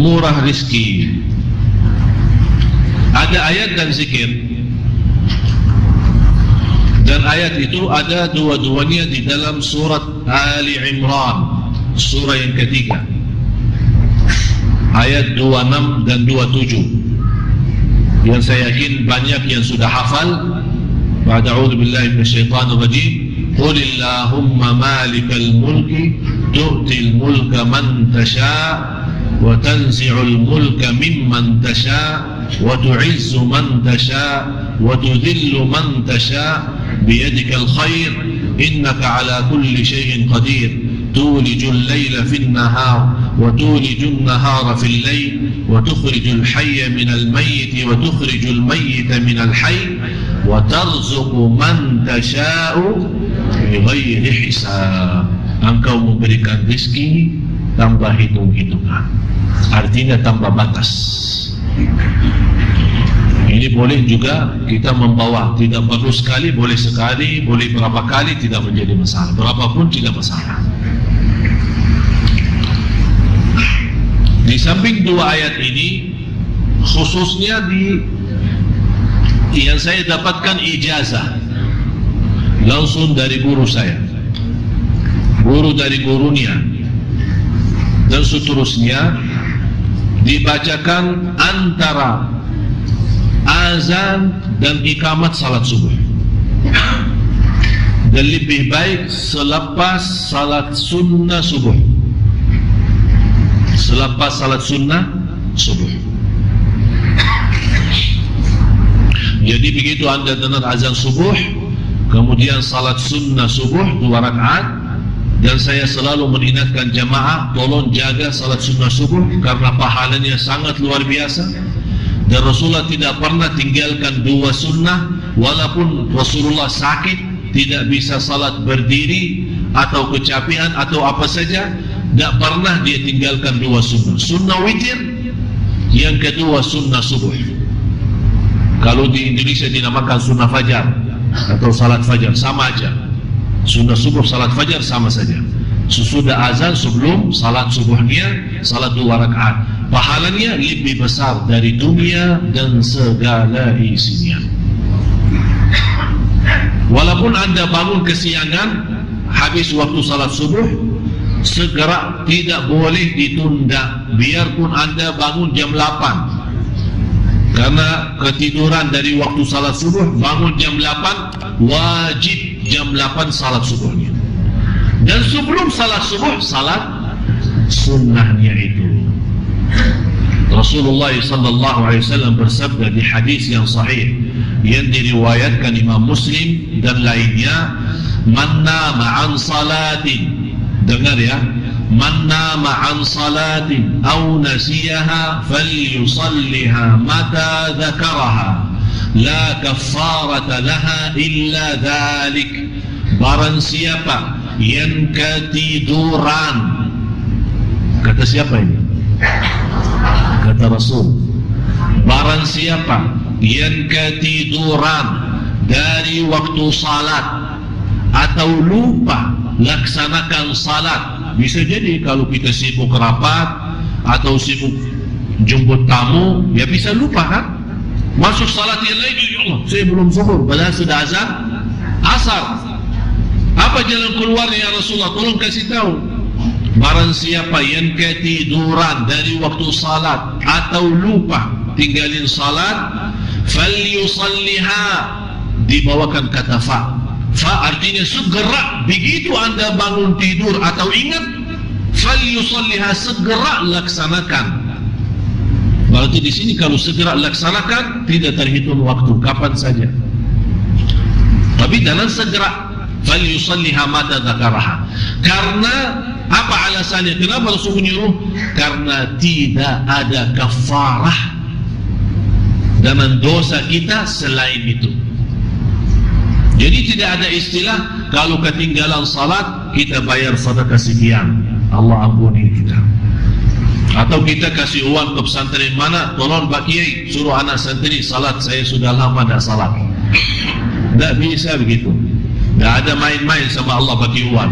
murah rizki. Ada ayat dan zikir, dan ayat itu ada dua-duanya di dalam surat Ali Imran, surah yang ketiga, ayat 26 dan 27, yang saya yakin banyak yang sudah hafal. A'udzu billahi minasyaitonir rajim. Qulillahumma malikal mulki tu'til mulka man tasha' wa tanzi'ul mulka mimman tasha' wa tu'izzu man tasha' wa tudhillu man tasha' biyadikal khair innaka ala kulli syai'in qadir tulijul layla fin nahar wa tulijul nahara fil layl wa tukhrijul hayya minal mayyiti wa tukhrijul mayyita minal hayy wa tarzuqu man tasha'u bighairi hisab. Engkau memberikan rezeki tanpa hitung-hitungan, artinya tanpa batas. Ini boleh juga kita membawa, tidak perlu sekali, boleh sekali, boleh berapa kali, tidak menjadi masalah, berapapun tidak masalah. Di samping dua ayat ini, khususnya yang saya dapatkan ijazah langsung dari guru saya, guru dari gurunya, dan seterusnya, dibacakan antara azan dan iqamat salat subuh, dan lebih baik selepas salat sunnah subuh, selepas salat sunnah subuh. Jadi begitu anda dengar azan subuh, kemudian salat sunnah subuh 2 rakaat, dan saya selalu mengingatkan jamaah, tolong jaga salat sunnah subuh karena pahalanya sangat luar biasa. Dan Rasulullah tidak pernah tinggalkan 2 sunnah, walaupun Rasulullah sakit, tidak bisa salat berdiri atau kecapean atau apa saja, tidak pernah dia tinggalkan 2 sunnah. Sunnah witir, yang kedua sunnah subuh. Kalau di Indonesia dinamakan sunnah fajar atau salat fajar, sama aja. Sunnah subuh, salat fajar sama saja. Sesudah azan, sebelum salat subuhnya, salat 2 rakaat. Pahalanya lebih besar dari dunia dan segala isinya. Walaupun anda bangun kesiangan, habis waktu salat subuh, segera, tidak boleh ditunda. Biarpun anda bangun jam 8, karena ketiduran dari waktu salat subuh, bangun jam 8, wajib jam 8 salat subuhnya. Dan sebelum salat subuh, salat sunnahnya itu. Rasulullah SAW bersabda di hadis yang sahih yang diriwayatkan Imam Muslim dan lainnya, man nama an salatin, dengar ya, man nama an salatin aw nasiyaha falyusalliha mata dzakaraha la kaffarata laha illa dzalik. Barang siapa yang ketiduran, kata siapa ini? Kata Rasul. Barang siapa yang ketiduran dari waktu salat atau lupa laksanakan salat, bisa jadi kalau kita sibuk rapat atau sibuk jemput tamu, ya bisa lupa kan? Masuk salat yang lain, ya Allah, saya belum zuhur, padahal sudah azan asar. Apa jalan keluarnya ya Rasulullah? Tolong kasih tahu. Barang siapa yang ketiduran dari waktu salat atau lupa tinggalin salat, falyusalliha, dibawakan kata fa. Fa artinya segera, begitu anda bangun tidur atau ingat, falyusalliha, segera laksanakan. Berarti di sini kalau segera laksanakan, tidak terhitung waktu, kapan saja. Tapi jangan segera. Falyusalliha mata dzakaraha. Karena apa alasannya? Kenapa Rasul menyuruh? Karena tidak ada kafarah dengan dosa kita selain itu. Jadi tidak ada istilah kalau ketinggalan salat kita bayar sedekah sekian, Allah ampuni kita. Atau kita kasih uang ke pesantren mana, tolong Pak Kiai suruh anak santri salat, saya sudah lama tidak salat. Tidak bisa begitu. Tidak ada main-main sama Allah bagi uang.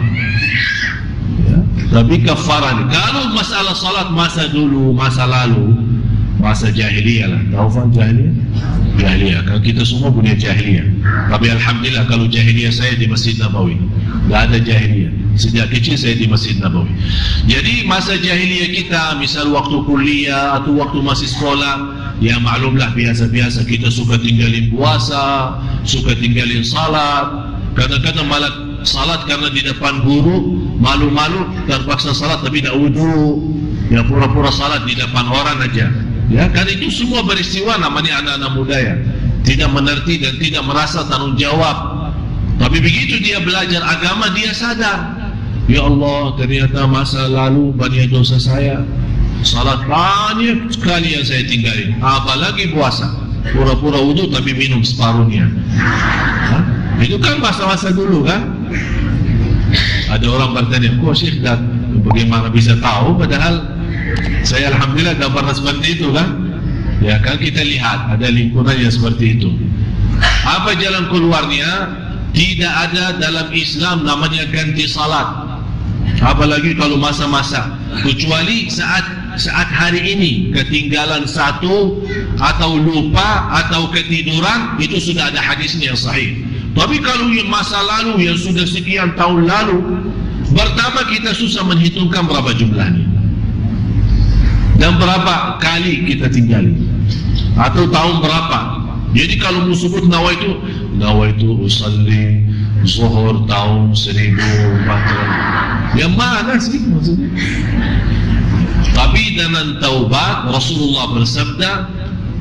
Ya. Tapi kafaran. Kalau masalah salat masa dulu, masa lalu, masa jahiliyah lah. Tahu kan jahiliyah? Jahiliyah. Kan kita semua punya jahiliyah. Tapi alhamdulillah kalau jahiliyah saya di Masjid Nabawi. Tak ada jahiliyah. Sejak kecil saya di Masjid Nabawi. Jadi masa jahiliyah kita, misal waktu kuliah atau waktu masih sekolah, ya maklumlah biasa-biasa kita suka tinggalin puasa, suka tinggalin salat. Kadang-kadang malah salat karena di depan guru, malu-malu terpaksa salat tapi tak wudu. Ya pura-pura salat di depan orang aja. Ya kan itu semua beristiwa, namanya anak-anak muda ya. Tidak mengerti dan tidak merasa tanggung jawab. Tapi begitu dia belajar agama, dia sadar, ya Allah, ternyata masa lalu banyak dosa saya. Salat banyak sekali yang saya tinggalin. Apalagi puasa, pura-pura wudu tapi minum separuhnya. Itu kan masa-masa dulu kan. Ada orang bertanya, kok Syekh dan bagaimana bisa tahu? Padahal saya alhamdulillah tak pernah seperti itu kan. Ya kan kita lihat ada lingkungan yang seperti itu. Apa jalan keluarnya? Tidak ada dalam Islam namanya ganti salat. Apalagi kalau masa-masa, kecuali saat hari ini ketinggalan satu atau lupa atau ketiduran, itu sudah ada hadisnya yang sahih. Tapi kalau yang masa lalu yang sudah sekian tahun lalu, pertama kita susah menghitungkan berapa jumlahnya dan berapa kali kita tinggali atau tahun berapa. Jadi kalau disebut nawaitu usalli zuhur tahun 1400, yang mana sih maksudnya? Tapi dengan taubat, Rasulullah bersabda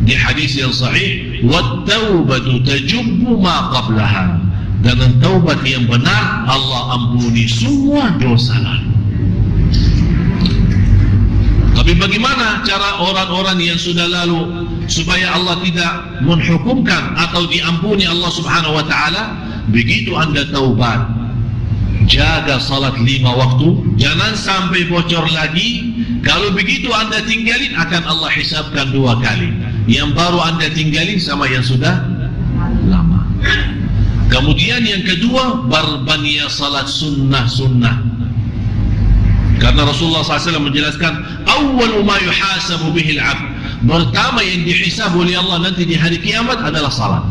di hadis yang sahih, wat-taubatu tajubbu ma qablaha. Dengan taubat yang benar, Allah ampuni semua dosa lalu. Tapi bagaimana cara orang-orang yang sudah lalu supaya Allah tidak menghukumkan atau diampuni Allah Subhanahu wa taala? Begitu Anda taubat, jaga salat 5 waktu, jangan sampai bocor lagi. Kalau begitu Anda tinggalin, akan Allah hisabkan 2 kali. Yang baru Anda tinggalin sama yang sudah lama. Kemudian yang kedua, berbanyak salat sunnah-sunnah. Karena Rasulullah SAW menjelaskan, awwalu ma yuhasabu bihil abd, pertama yang dihisab oleh Allah nanti di hari kiamat adalah salat.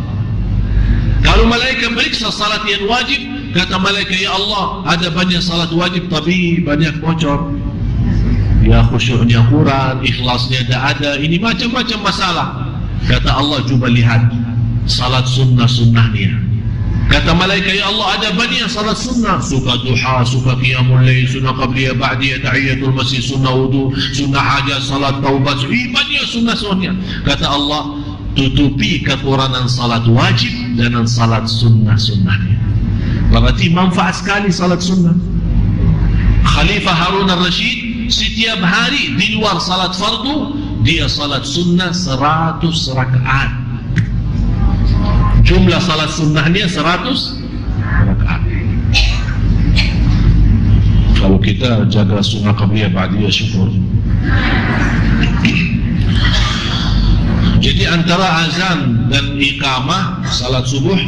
Kalau malaikat periksa salat yang wajib, kata malaikat, ya Allah, ada banyak salat wajib tapi banyak bocor. Ya khusyuknya kurang, ikhlasnya tidak ada, ini macam-macam masalah. Kata Allah, coba lihat salat sunnah-sunnahnya. Kata malaikat, ya Allah, ada banyak salat sunnah, suka duha, suka qiyamul lail, sunnah qabliyah, ba'diyah, tahiyatul masjid, sunnah wudu, sunnah hajat, salat taubat, banyak sunnah-sunnah. Kata Allah, tutupi kekurangan salat wajib dengan salat sunnah-sunnahnya. Berarti manfaat sekali salat sunnah. Khalifah Harun al-Rashid setiap hari di luar salat fardu, dia salat sunnah 100 rakaat. Jumlah salat sunnahnya 100 rakaat. Kalau kita jaga sunnah qabliyah ba'diyah, syukur. Jadi antara azan dan iqamah salat subuh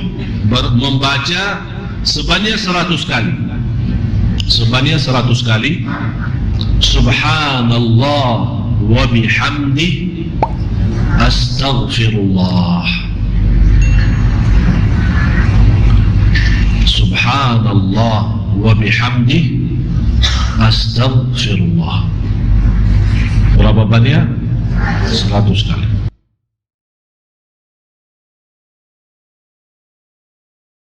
membaca sebanyak 100 kali. Sebanyak 100 kali. Subhanallah wa bihamdihi astaghfirullah. Subhanallah wa bihamdihi astaghfirullah. Berapa banyak? 100 kali.